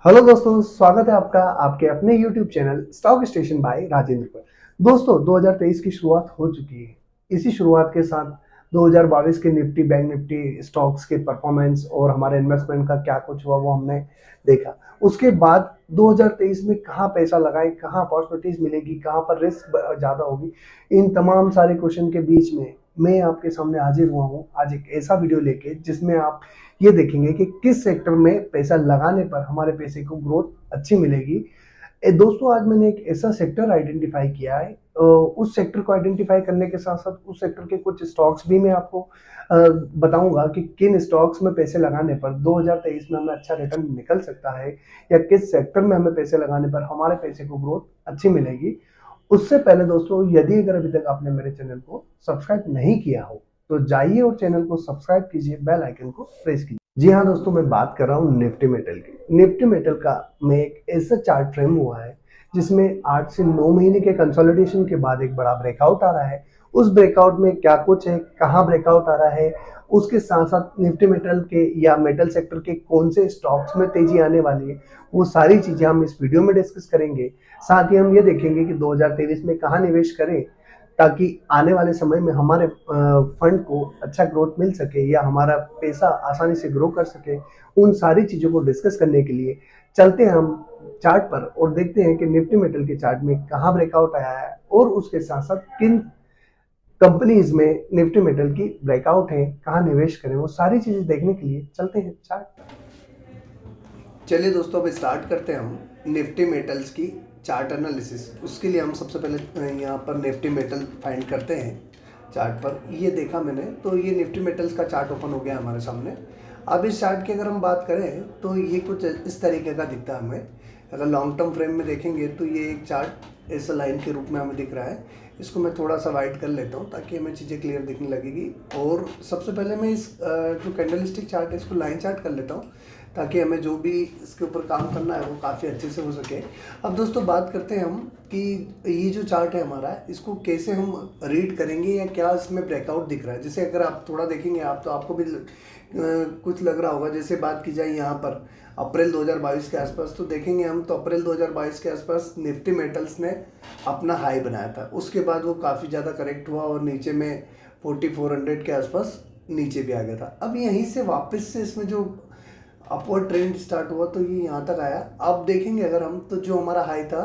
Hello दोस्तों, स्वागत है आपका आपके अपने YouTube channel stock station by Rajendra पर। दोस्तों 2023 की शुरुआत हो चुकी है। इसी शुरुआत के साथ 2022 के निफ्टी बैंक निफ्टी स्टॉक्स के परफॉर्मेंस और हमारे इन्वेस्टमेंट का क्या कुछ हुआ वो हमने देखा। उसके बाद 2023 में कहाँ पैसा लगाएं, कहाँ अपॉर्चुनिटीज मिलेगी, कहाँ पर रिस्क ज़्यादा होगी, इन तमाम सारे क्वेश्चन के बीच में मैं आपके सामने हाजिर हुआ हूँ आज एक ऐसा वीडियो लेके जिसमें आप ये देखेंगे कि किस सेक्टर में पैसा लगाने पर हमारे पैसे को ग्रोथ अच्छी मिलेगी। दोस्तों आज मैंने एक ऐसा सेक्टर आइडेंटिफाई किया है। उस सेक्टर को आइडेंटिफाई करने के साथ साथ उस सेक्टर के कुछ स्टॉक्स भी मैं आपको बताऊंगा कि किन स्टॉक्स में पैसे लगाने पर 2023 में हमें अच्छा रिटर्न निकल सकता है, या किस सेक्टर में हमें पैसे लगाने पर हमारे पैसे को ग्रोथ अच्छी मिलेगी। उससे पहले दोस्तों, यदि अगर अभी तक आपने मेरे चैनल को सब्सक्राइब नहीं किया हो तो जाइए और चैनल को सब्सक्राइब कीजिए, बेल आइकन को प्रेस कीजिए। जी हाँ दोस्तों, मैं बात कर रहा हूँ निफ्टी मेटल की। निफ्टी मेटल का में एक ऐसा चार्ट फ्रेम हुआ है जिसमें 8 से 9 महीने के कंसोलिडेशन के बाद एक बड़ा ब्रेकआउट आ रहा है। उस ब्रेकआउट में क्या कुछ है, कहाँ ब्रेकआउट आ रहा है, उसके साथ साथ निफ्टी मेटल के या मेटल सेक्टर के कौन से स्टॉक्स में तेजी आने वाली है, वो सारी चीजें हम इस वीडियो में डिस्कस करेंगे। साथ ही हम ये देखेंगे कि 2023 में कहाँ निवेश करें ताकि आने वाले समय में हमारे फंड को अच्छा ग्रोथ मिल सके या हमारा पैसा आसानी से ग्रो कर सके। उन सारी चीज़ों को डिस्कस करने के लिए चलते हैं हम चार्ट पर और देखते हैं कि निफ्टी मेटल के चार्ट में कहाँ ब्रेकआउट आया है और उसके साथ साथ किन कंपनीज में निफ्टी मेटल की ब्रेकआउट है, कहाँ निवेश करें, वो सारी चीज़ें देखने के लिए चलते हैं चार्ट। चलिए दोस्तों, अब स्टार्ट करते हैं हम निफ्टी मेटल्स की चार्ट एनालिसिस। उसके लिए हम सबसे पहले यहाँ पर निफ्टी मेटल फाइंड करते हैं चार्ट पर। ये देखा मैंने, तो ये निफ्टी मेटल्स का चार्ट ओपन हो गया हमारे सामने। अब इस चार्ट की अगर हम बात करें तो ये कुछ इस तरीके का दिखता है हमें। अगर लॉन्ग टर्म फ्रेम में देखेंगे तो ये एक चार्ट इस लाइन के रूप में हमें दिख रहा है। इसको मैं थोड़ा सा वाइड कर लेता हूँ ताकि हमें चीज़ें क्लियर दिखने लगेगी। और सबसे पहले मैं इस जो कैंडलस्टिक चार्ट है इसको लाइन चार्ट कर लेता हूँ ताकि हमें जो भी इसके ऊपर काम करना है वो काफ़ी अच्छे से हो सके। अब दोस्तों बात करते हैं हम कि ये जो चार्ट है हमारा, इसको कैसे हम रीड करेंगे या क्या इसमें ब्रेकआउट दिख रहा है। जैसे अगर आप थोड़ा देखेंगे आप तो आपको भी कुछ लग रहा होगा। जैसे बात की जाए यहाँ पर अप्रैल 2022 के आसपास, तो देखेंगे हम तो अप्रैल 2022 के आसपास निफ्टी मेटल्स ने अपना हाई बनाया था। उसके बाद वो काफ़ी ज़्यादा करेक्ट हुआ और नीचे में 4400 के आसपास नीचे भी आ गया था। अब यहीं से वापस से इसमें जो अपवर्ड ट्रेंड स्टार्ट हुआ तो ये यहाँ तक आया। अब देखेंगे अगर हम तो जो हमारा हाई था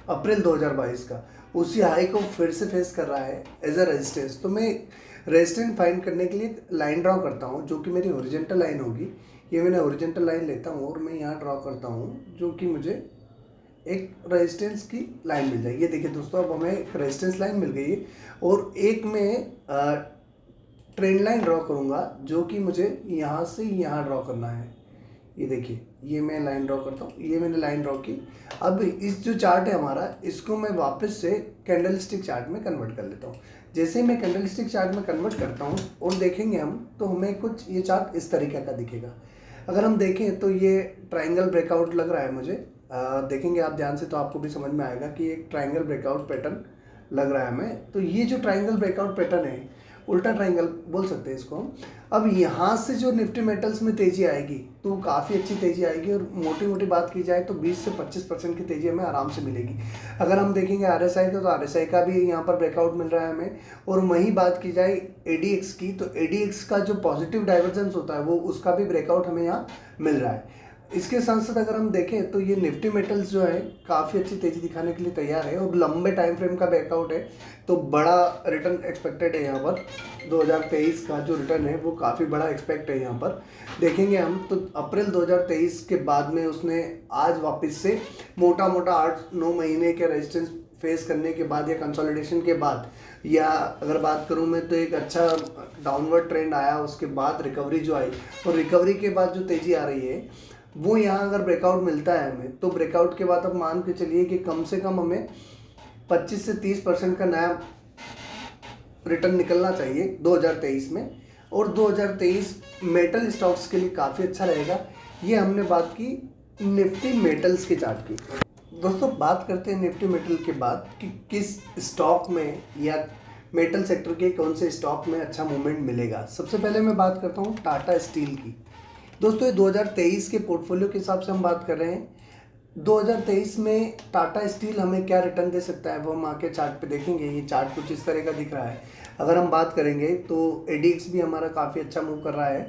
अप्रैल 2022 का, उसी हाई को फिर से फेस कर रहा है एज अ रेजिस्टेंस। तो मैं रेजिस्टेंस फाइंड करने के लिए लाइन ड्रॉ करता हूँ जो कि मेरी हॉरिजॉन्टल लाइन होगी। ये मैंने हॉरिजॉन्टल लाइन लेता हूँ और मैं यहाँ ड्रॉ करता हूँ जो कि मुझे एक रेजिस्टेंस की लाइन मिल जाएगी। ये देखिए दोस्तों, अब हमें एक रेजिस्टेंस लाइन मिल गई है और एक मैं ट्रेंड लाइन ड्रॉ करूँगा जो कि मुझे यहाँ से यहाँ ड्रॉ करना है। ये देखिए, ये मैं लाइन ड्रॉ करता हूँ, ये मैंने लाइन ड्रॉ की। अब इस जो चार्ट है हमारा, इसको मैं वापस से कैंडलस्टिक चार्ट में कन्वर्ट कर लेता हूँ। जैसे ही मैं कैंडलस्टिक चार्ट में कन्वर्ट करता हूँ और देखेंगे हम तो हमें कुछ ये चार्ट इस तरीके का दिखेगा। अगर हम देखें तो ये ट्राइंगल ब्रेकआउट लग रहा है मुझे। देखेंगे आप ध्यान से तो आपको भी समझ में आएगा कि एक ट्राइंगल ब्रेकआउट पैटर्न लग रहा है हमें। तो ये जो ट्राइंगल ब्रेकआउट पैटर्न है, उल्टा ट्राइंगल बोल सकते हैं इसको हम। अब यहाँ से जो निफ्टी मेटल्स में तेजी आएगी तो काफ़ी अच्छी तेजी आएगी और मोटी मोटी बात की जाए तो 20 से 25% की तेजी हमें आराम से मिलेगी। अगर हम देखेंगे आरएसआई का, तो आरएसआई का भी यहाँ पर ब्रेकआउट मिल रहा है हमें। और वहीं बात की जाए एडीएक्स की, तो एडीएक्स का जो पॉजिटिव डाइवर्जेंस होता है वो उसका भी ब्रेकआउट हमें यहाँ मिल रहा है। इसके साथ साथ अगर हम देखें तो ये निफ्टी मेटल्स जो है काफ़ी अच्छी तेज़ी दिखाने के लिए तैयार है और लंबे टाइम फ्रेम का ब्रेकआउट है, तो बड़ा रिटर्न एक्सपेक्टेड है यहाँ पर। 2023 का जो रिटर्न है वो काफ़ी बड़ा एक्सपेक्ट है यहाँ पर। देखेंगे हम तो अप्रैल 2023 के बाद में उसने आज वापस से मोटा मोटा 8-9 महीने के रेजिस्टेंस फेस करने के बाद या कंसोलिडेशन के बाद, या अगर बात करूं मैं तो एक अच्छा डाउनवर्ड ट्रेंड आया। उसके बाद रिकवरी जो आई और रिकवरी के बाद जो तेज़ी आ रही है वो यहाँ अगर ब्रेकआउट मिलता है हमें, तो ब्रेकआउट के बाद अब मान के चलिए कि कम से कम हमें 25 से 30% का नया रिटर्न निकलना चाहिए 2023 में। और 2023 मेटल स्टॉक्स के लिए काफ़ी अच्छा रहेगा। ये हमने बात की निफ्टी मेटल्स के चार्ट की। दोस्तों बात करते हैं निफ्टी मेटल के बाद कि किस स्टॉक में या मेटल सेक्टर के कौन से स्टॉक में अच्छा मूवमेंट मिलेगा। सबसे पहले मैं बात करता हूँ टाटा स्टील की। दोस्तों ये 2023 के पोर्टफोलियो के हिसाब से हम बात कर रहे हैं। 2023 में टाटा स्टील हमें क्या रिटर्न दे सकता है वो हम आके चार्ट पे देखेंगे। ये चार्ट कुछ इस तरह का दिख रहा है। अगर हम बात करेंगे तो एडीएक्स भी हमारा काफ़ी अच्छा मूव कर रहा है,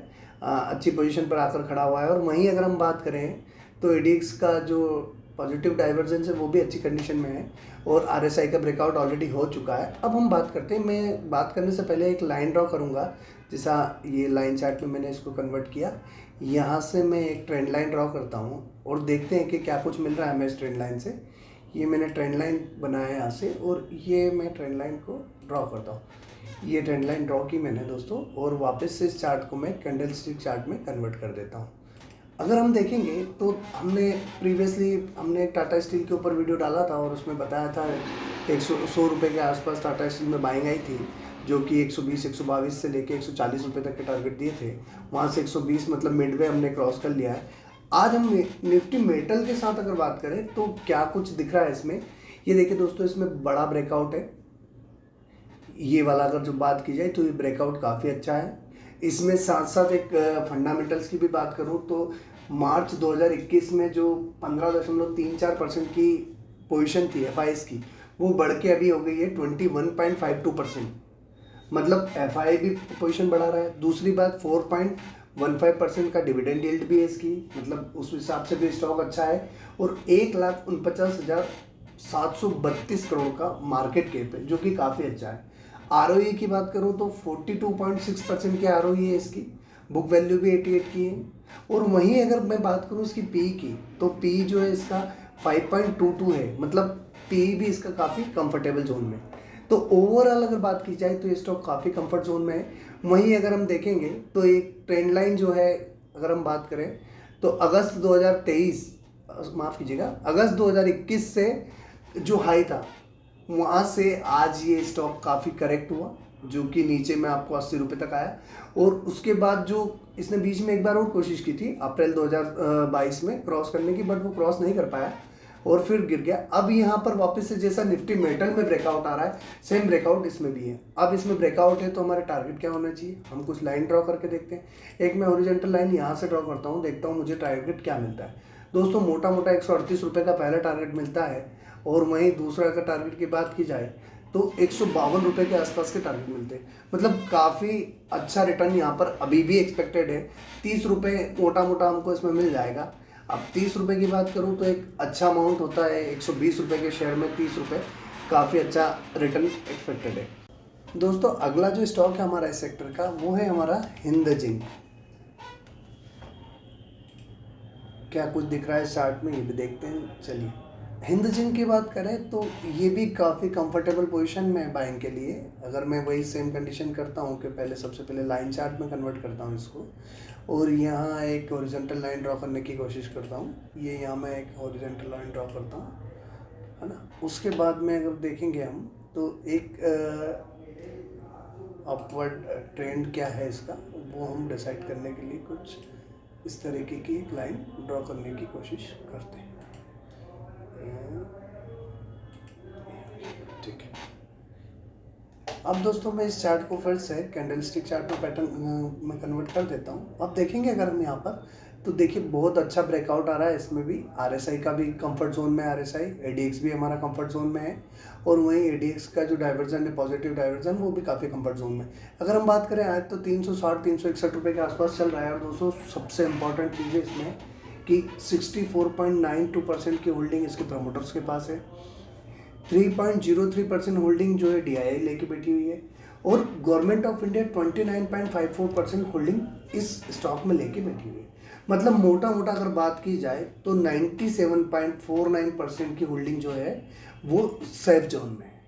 अच्छी पोजीशन पर आकर खड़ा हुआ है। और वहीं अगर हम बात करें तो एडीएक्स का जो पॉजिटिव डाइवर्जेंस है वो भी अच्छी कंडीशन में है और आरएसआई का ब्रेकआउट ऑलरेडी हो चुका है। अब हम बात करते हैं, मैं बात करने से पहले एक लाइन ड्रॉ करूँगा। जैसा ये लाइन चार्ट में मैंने इसको कन्वर्ट किया, यहाँ से मैं एक ट्रेंड लाइन ड्रॉ करता हूँ और देखते हैं कि क्या कुछ मिल रहा है हमें इस ट्रेंड लाइन से। ये मैंने ट्रेंड लाइन बनाया है यहाँ से और ये मैं ट्रेंड लाइन को ड्रॉ करता हूँ। ये ट्रेंड लाइन ड्रॉ की मैंने दोस्तों और वापस से इस चार्ट को मैं कैंडल स्टिक चार्ट में कन्वर्ट कर देता हूँ। अगर हम देखेंगे तो हमने प्रीवियसली हमने टाटा स्टील के ऊपर वीडियो डाला था और उसमें बताया था 100 रुपये के आसपास टाटा स्टील में बाइंग आई थी, जो कि 120 122 से लेके 140 रुपये तक के टारगेट दिए थे। वहाँ से 120 मतलब मिडवे हमने क्रॉस कर लिया है। आज हम निफ्टी मेटल के साथ अगर बात करें तो क्या कुछ दिख रहा है इसमें, ये देखिए दोस्तों, इसमें बड़ा ब्रेकआउट है। ये वाला अगर जो बात की जाए तो ये ब्रेकआउट काफ़ी अच्छा है। इसमें साथ साथ एक फंडामेंटल्स की भी बात करूँ तो मार्च 2021 में जो 15.34% की पोजीशन थी एफआईएस की, वो बढ़ के अभी हो गई है 21.52%। मतलब एफआई भी पोजीशन बढ़ा रहा है। दूसरी बात 4.15% का डिविडेंड यील्ड भी है इसकी, मतलब उस हिसाब से भी स्टॉक अच्छा है। और 1,49,732 करोड़ का मार्केट कैप है, जो कि काफ़ी अच्छा है। आरओई की बात करूं तो 42.6% की आरओई है इसकी। बुक वैल्यू भी 88 की है। और वहीं अगर मैं बात करूं इसकी पी की, तो पी जो है इसका 5.22 है, मतलब पी भी इसका काफ़ी कंफर्टेबल जोन में। तो ओवरऑल अगर बात की जाए तो ये स्टॉक काफ़ी कंफर्ट जोन में है। वहीं अगर हम देखेंगे तो एक ट्रेंड लाइन जो है, अगर हम बात करें तो अगस्त 2023, माफ़ कीजिएगा, अगस्त 2021 से जो हाई था वहाँ से आज ये स्टॉक काफ़ी करेक्ट हुआ, जो कि नीचे में आपको 80 रुपये तक आया। और उसके बाद जो इसने बीच में एक बार और कोशिश की थी अप्रैल 2022 में क्रॉस करने की, बट वो क्रॉस नहीं कर पाया और फिर गिर गया। अब यहाँ पर वापस से जैसा निफ्टी मेटल में ब्रेकआउट आ रहा है, सेम ब्रेकआउट इसमें भी है। अब इसमें ब्रेकआउट है तो हमारा टारगेट क्या होना चाहिए, हम कुछ लाइन ड्रॉ करके देखते हैं। एक मैं हॉरिजॉन्टल लाइन यहाँ से ड्रॉ करता हूँ, देखता हूँ मुझे टारगेट क्या मिलता है। दोस्तों मोटा मोटा 138 रुपये का पहला टारगेट मिलता है और वहीं दूसरा का टारगेट की बात की जाए तो 152 रुपये के आसपास के टारगेट मिलते हैं। मतलब काफ़ी अच्छा रिटर्न यहाँ पर अभी भी एक्सपेक्टेड है। 30 रुपये मोटा मोटा हमको इसमें मिल जाएगा। अब 30 रुपये की बात करूँ तो एक अच्छा अमाउंट होता है। 120 रुपये के शेयर में 30 रुपये, काफ़ी अच्छा रिटर्न एक्सपेक्टेड है। दोस्तों अगला जो स्टॉक है हमारा इस सेक्टर का, वो है हमारा हिंद जिंक। क्या कुछ दिख रहा है चार्ट में, ये भी देखते हैं। चलिए, हिंद जिंक की बात करें तो ये भी काफ़ी कंफर्टेबल पोजीशन में है बाइंग के लिए। अगर मैं वही सेम कंडीशन करता हूँ कि पहले सबसे पहले लाइन चार्ट में कन्वर्ट करता हूँ इसको और यहाँ एक हॉरिजॉन्टल लाइन ड्रॉ करने की कोशिश करता हूँ। ये यहाँ मैं एक हॉरिजॉन्टल लाइन ड्रॉ करता हूँ, है ना। उसके बाद में अगर देखेंगे हम तो एक अपवर्ड ट्रेंड क्या है इसका, वो हम डिसाइड करने के लिए कुछ इस तरीके की एक लाइन ड्रॉ करने की कोशिश करते हैं। ठीक है। अब दोस्तों मैं इस चार्ट को फिर से कैंडलस्टिक चार्ट में पैटर्न में कन्वर्ट कर देता हूँ। अब देखेंगे अगर हम यहाँ पर तो देखिए बहुत अच्छा ब्रेकआउट आ रहा है। इसमें भी आरएसआई का भी कंफर्ट जोन में, आरएसआई एडीएक्स भी हमारा कंफर्ट जोन में है और वहीं एडीएक्स का जो डाइवर्जन है, पॉजिटिव डाइवर्जन, वो भी काफ़ी कंफर्ट जोन में। अगर हम बात करें आज तो 360 361 रुपये के आसपास चल रहा है। और दोस्तों सबसे इम्पॉर्टेंट चीज़ है इसमें कि 64.92% की होल्डिंग इसके प्रमोटर्स के पास है। 3.03% होल्डिंग जो है DII लेके बैठी हुई है और गवर्नमेंट ऑफ इंडिया 29.54% होल्डिंग इस स्टॉक में लेके बैठी हुई है। मतलब मोटा मोटा अगर बात की जाए तो 97.49% की होल्डिंग जो है वो सेफ जोन में है।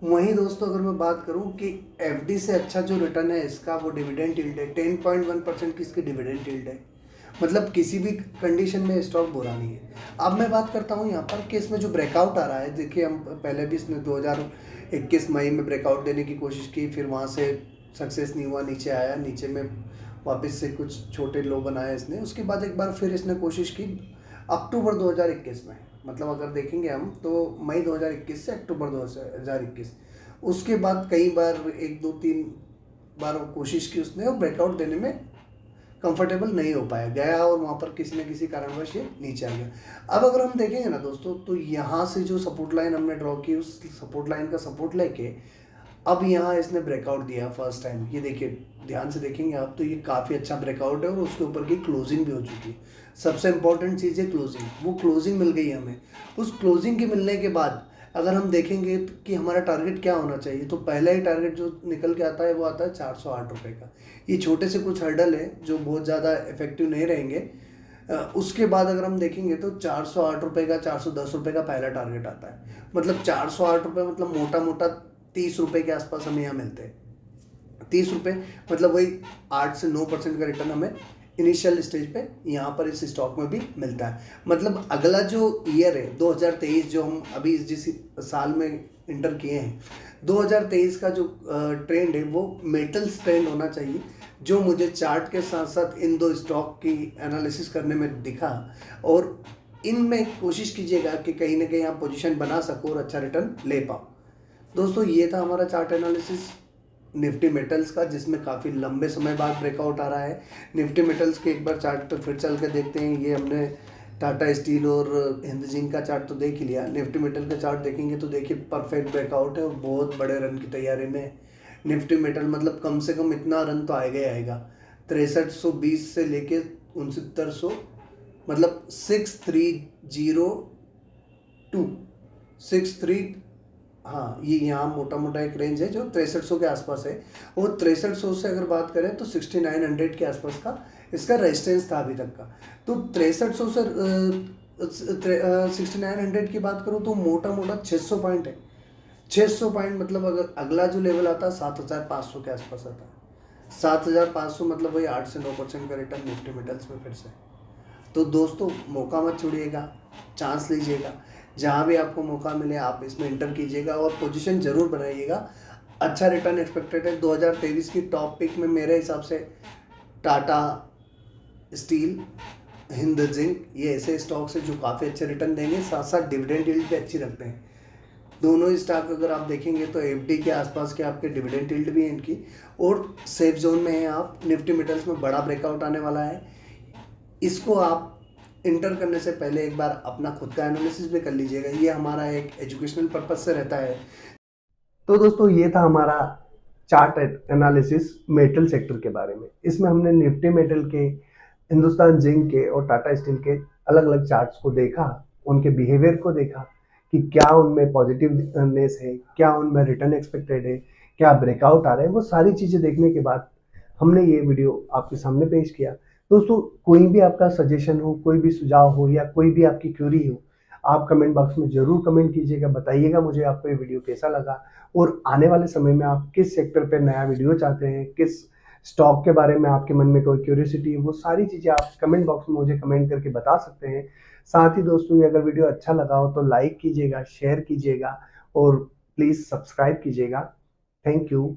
वहीं दोस्तों अगर मैं बात करूं कि FD से अच्छा जो रिटर्न है इसका वो डिविडेंड यील्ड है। 10.1% की इसकी डिविडेंड यील्ड है। मतलब किसी भी कंडीशन में स्टॉक बुरा नहीं है। अब मैं बात करता हूँ यहाँ पर कि इसमें जो ब्रेकआउट आ रहा है, देखिए हम पहले भी इसने 2021 मई में ब्रेकआउट देने की कोशिश की, फिर वहाँ से सक्सेस नहीं हुआ, नीचे आया, नीचे में वापस से कुछ छोटे लो बनाए इसने। उसके बाद एक बार फिर इसने कोशिश की अक्टूबर 2021 में, मतलब अगर देखेंगे हम तो मई 2021 से अक्टूबर 2021, उसके बाद कई बार 1 2 3 बार कोशिश की उसने और ब्रेकआउट देने में कंफर्टेबल नहीं हो पाया, गया और वहाँ पर किसी न किसी कारणवश ये नीचे आ गया। अब अगर हम देखेंगे ना दोस्तों, तो यहाँ से जो सपोर्ट लाइन हमने ड्रॉ की, उस सपोर्ट लाइन का सपोर्ट लेके अब यहाँ इसने ब्रेकआउट दिया फर्स्ट टाइम। ये देखिए, ध्यान से देखेंगे आप तो ये काफ़ी अच्छा ब्रेकआउट है और उसके ऊपर की क्लोजिंग भी हो चुकी है। सबसे इंपॉर्टेंट चीज़ है क्लोजिंग, वो क्लोजिंग मिल गई हमें। उस क्लोजिंग के मिलने के बाद अगर हम देखेंगे कि हमारा टारगेट क्या होना चाहिए, तो पहला ही टारगेट जो निकल के आता है वो आता है 408 रुपये का। ये छोटे से कुछ हर्डल है जो बहुत ज़्यादा इफेक्टिव नहीं रहेंगे। उसके बाद अगर हम देखेंगे तो 408 रुपये का, 410 रुपये का पहला टारगेट आता है। मतलब 408 रुपये मतलब मोटा मोटा 30 रुपये के आसपास हमें यहाँ मिलते हैं। 30 रुपये मतलब वही 8 से 9% का रिटर्न हमें इनिशियल स्टेज पे यहाँ पर इस स्टॉक में भी मिलता है। मतलब अगला जो ईयर है 2023, जो हम अभी जिस साल में इंटर किए हैं, 2023 का जो ट्रेंड है वो मेटल्स ट्रेंड होना चाहिए, जो मुझे चार्ट के साथ साथ इन दो स्टॉक की एनालिसिस करने में दिखा। और इनमें कोशिश कीजिएगा कि कहीं ना कहीं आप पोजीशन बना सको और अच्छा रिटर्न ले पाओ। दोस्तों ये था हमारा चार्ट एनालिसिस निफ्टी मेटल्स का, जिसमें काफ़ी लंबे समय बाद ब्रेकआउट आ रहा है। निफ्टी मेटल्स के एक बार चार्ट पर फिर चल के देखते हैं। ये हमने टाटा स्टील और हिंद जिंक का चार्ट तो देख ही लिया, निफ्टी मेटल का चार्ट देखेंगे तो देखिए परफेक्ट ब्रेकआउट है और बहुत बड़े रन की तैयारी में निफ्टी मेटल। मतलब कम से कम इतना रन तो आएगा ही आएगा, 6320 से लेके 6900, मतलब 6302, 63, हाँ ये यहाँ मोटा मोटा एक रेंज है जो 6300 के आसपास है। और 6300 से अगर बात करें तो 6900 के आसपास का इसका रेजिस्टेंस था अभी तक का। तो 6300 से 6900 की बात करूँ तो मोटा मोटा 600 पॉइंट है। 600 पॉइंट मतलब अगर अगला जो लेवल आता है 7500 के आसपास आता है। 7500 मतलब वही 8 से 9% का रिटर्न निफ्टी मेटल्स में फिर से। तो दोस्तों मौका मत छोड़िएगा, चांस लीजिएगा, जहाँ भी आपको मौका मिले आप इसमें एंटर कीजिएगा और पोजीशन ज़रूर बनाइएगा। अच्छा रिटर्न एक्सपेक्टेड है। 2023 की टॉप पिक में मेरे हिसाब से टाटा स्टील, हिंद जिंक, ये ऐसे स्टॉक्स है जो काफ़ी अच्छे रिटर्न देंगे, साथ साथ डिविडेंड यील्ड भी अच्छी रखते हैं। दोनों ही स्टॉक अगर आप देखेंगे तो एफडी के आसपास के आपके डिविडेंड यील्ड भी है इनकी, और सेफ जोन में है आप। निफ्टी मेटल्स में बड़ा ब्रेकआउट आने वाला है, इसको आप इंटर करने से पहले एक बार अपना खुद का एनालिसिस भी कर लीजिएगा। ये हमारा एक एजुकेशनल पर्पज से रहता है। तो दोस्तों ये था हमारा चार्ट एनालिसिस मेटल सेक्टर के बारे में। इसमें हमने निफ्टी मेटल के, हिंदुस्तान जिंक के और टाटा स्टील के अलग अलग चार्ट्स को देखा, उनके बिहेवियर को देखा कि क्या उनमें पॉजिटिवनेस है, क्या उनमें रिटर्न एक्सपेक्टेड है, क्या ब्रेकआउट आ रहा है। वो सारी चीज़ें देखने के बाद हमने ये वीडियो आपके सामने पेश किया। दोस्तों कोई भी आपका सजेशन हो, कोई भी सुझाव हो या कोई भी आपकी क्वेरी हो, आप कमेंट बॉक्स में ज़रूर कमेंट कीजिएगा, बताइएगा मुझे आपको ये वीडियो कैसा लगा और आने वाले समय में आप किस सेक्टर पे नया वीडियो चाहते हैं, किस स्टॉक के बारे में आपके मन में कोई क्यूरियोसिटी है, वो सारी चीज़ें आप कमेंट बॉक्स में मुझे कमेंट करके बता सकते हैं। साथ ही दोस्तों ये अगर वीडियो अच्छा लगा हो तो लाइक कीजिएगा, शेयर कीजिएगा और प्लीज़ सब्सक्राइब कीजिएगा। Thank you.